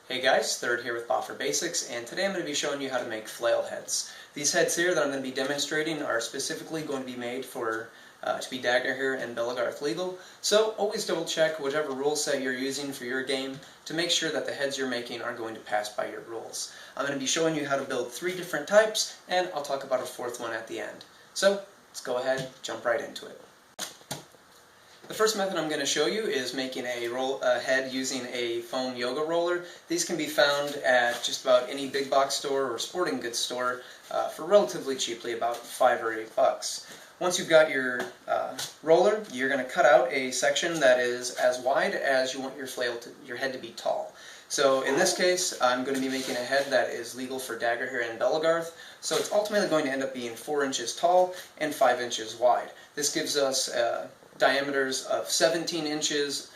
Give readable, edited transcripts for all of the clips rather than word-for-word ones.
Hey guys, Third here with Boffer Basics, and today I'm going to be showing you how to make flail heads. These heads here that I'm going to be demonstrating are specifically going to be made for to be Dagorhir and Belegarth legal, so always double check whichever rule set you're using for your game to make sure that the heads you're making are going to pass by your rules. I'm going to be showing you how to build 3 different types, and I'll talk about a 4th one at the end. So let's go ahead, jump right into it. The first method I'm going to show you is making a head using a foam yoga roller. These can be found at just about any big box store or sporting goods store for relatively cheaply, about $5 or $8. Once you've got your roller, you're going to cut out a section that is as wide as you want your head to be tall. So in this case, I'm going to be making a head that is legal for Dagorhir and Belegarth, so it's ultimately going to end up being 4 inches tall and 5 inches wide. This gives us diameters of 17 inches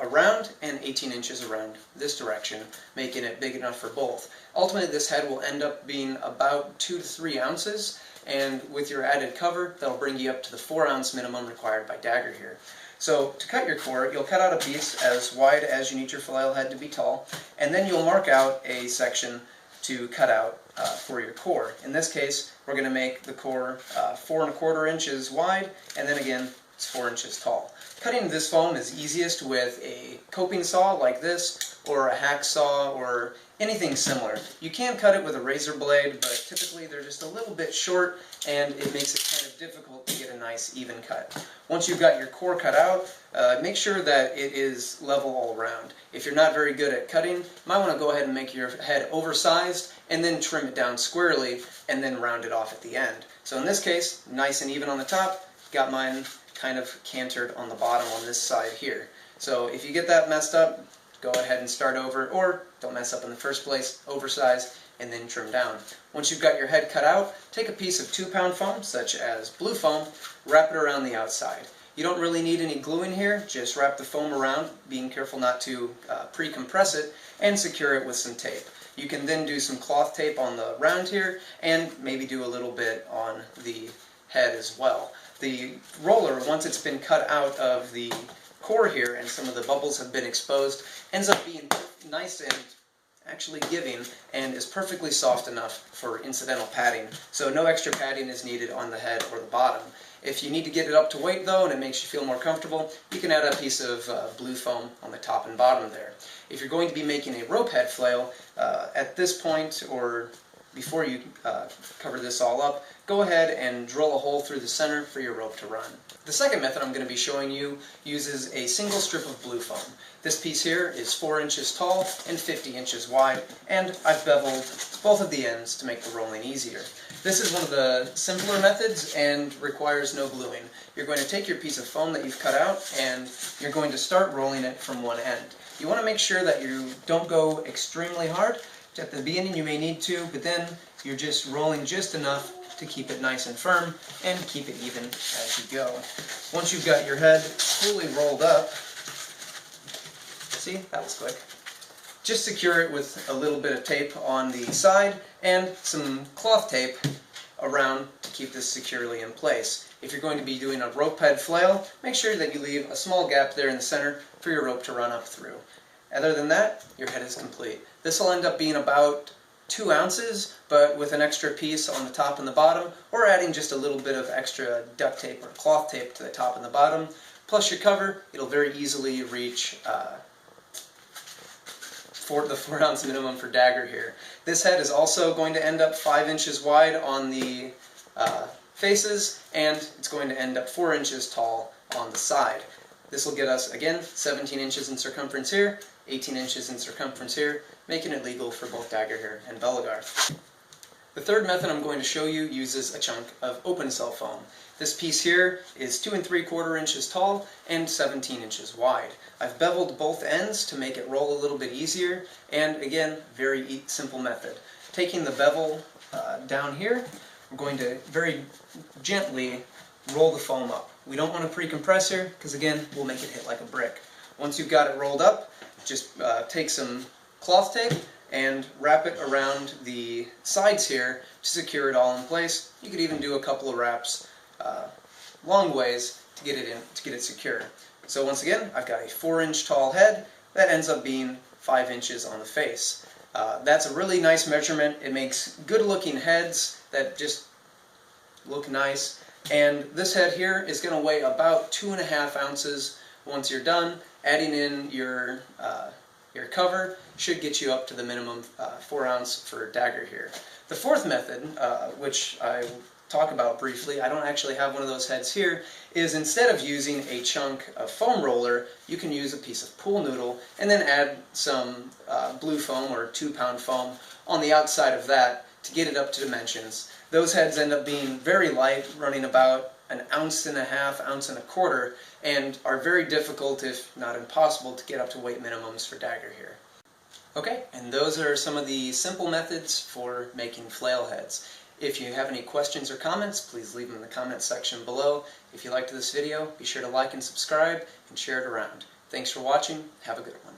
around and 18 inches around this direction, making it big enough for both. Ultimately, this head will end up being about 2 to 3 ounces, and with your added cover, that'll bring you up to the 4-ounce minimum required by Dagorhir. So to cut your core, you'll cut out a piece as wide as you need your flail head to be tall, and then you'll mark out a section to cut out for your core. In this case, we're going to make the core 4 1/4 inches wide, and then again, it's 4 inches tall. Cutting this foam is easiest with a coping saw like this, or a hacksaw, or anything similar. You can cut it with a razor blade, but typically they're just a little bit short, and it makes it kind of difficult to get a nice even cut. Once you've got your core cut out, make sure that it is level all around. If you're not very good at cutting, you might want to go ahead and make your head oversized, and then trim it down squarely, and then round it off at the end. So in this case, nice and even on the top, got mine kind of cantered on the bottom on this side here. So if you get that messed up, go ahead and start over, or don't mess up in the first place, oversize, and then trim down. Once you've got your head cut out, take a piece of 2-pound foam, such as blue foam, wrap it around the outside. You don't really need any glue in here, just wrap the foam around, being careful not to pre-compress it, and secure it with some tape. You can then do some cloth tape on the round here, and maybe do a little bit on the head as well. The roller, once it's been cut out of the core here and some of the bubbles have been exposed, ends up being nice and actually giving, and is perfectly soft enough for incidental padding. So no extra padding is needed on the head or the bottom. If you need to get it up to weight though, and it makes you feel more comfortable, you can add a piece of blue foam on the top and bottom there. If you're going to be making a rope head flail, at this point, or before you cover this all up, go ahead and drill a hole through the center for your rope to run. The second method I'm going to be showing you uses a single strip of blue foam. This piece here is 4 inches tall and 50 inches wide, and I've beveled both of the ends to make the rolling easier. This is one of the simpler methods and requires no gluing. You're going to take your piece of foam that you've cut out, and you're going to start rolling it from one end. You want to make sure that you don't go extremely hard. At the beginning you may need to, but then you're just rolling just enough to keep it nice and firm and keep it even as you go. Once you've got your head fully rolled up, see, that was quick, just secure it with a little bit of tape on the side and some cloth tape around to keep this securely in place. If you're going to be doing a rope head flail, make sure that you leave a small gap there in the center for your rope to run up through. Other than that, your head is complete. This will end up being about 2 ounces, but with an extra piece on the top and the bottom, or adding just a little bit of extra duct tape or cloth tape to the top and the bottom, plus your cover, it'll very easily reach the 4-ounce minimum for Dagorhir. This head is also going to end up 5 inches wide on the faces, and it's going to end up 4 inches tall on the side. This will get us, again, 17 inches in circumference here, 18 inches in circumference here, making it legal for both Dagorhir and Belegarth. The third method I'm going to show you uses a chunk of open cell foam. This piece here is 2 3/4 inches tall and 17 inches wide. I've beveled both ends to make it roll a little bit easier, and again, very simple method. Taking the bevel down here, we're going to very gently roll the foam up. We don't want to pre-compress here, because again, we'll make it hit like a brick. Once you've got it rolled up, just take some cloth tape and wrap it around the sides here to secure it all in place. You could even do a couple of wraps long ways to get it secure. So once again, I've got a 4-inch tall head that ends up being 5 inches on the face. That's a really nice measurement. It makes good looking heads that just look nice. And this head here is going to weigh about 2.5 ounces once you're done. Adding in your cover should get you up to the minimum 4 ounce for Dagorhir. The fourth method, which I will talk about briefly, I don't actually have one of those heads here, is instead of using a chunk of foam roller, you can use a piece of pool noodle and then add some blue foam or 2-pound foam on the outside of that to get it up to dimensions. Those heads end up being very light, running about 1.5 ounces, 1.25 ounces, and are very difficult, if not impossible, to get up to weight minimums for Dagorhir. Okay, and those are some of the simple methods for making flail heads. If you have any questions or comments, please leave them in the comments section below. If you liked this video, be sure to like and subscribe and share it around. Thanks for watching. Have a good one.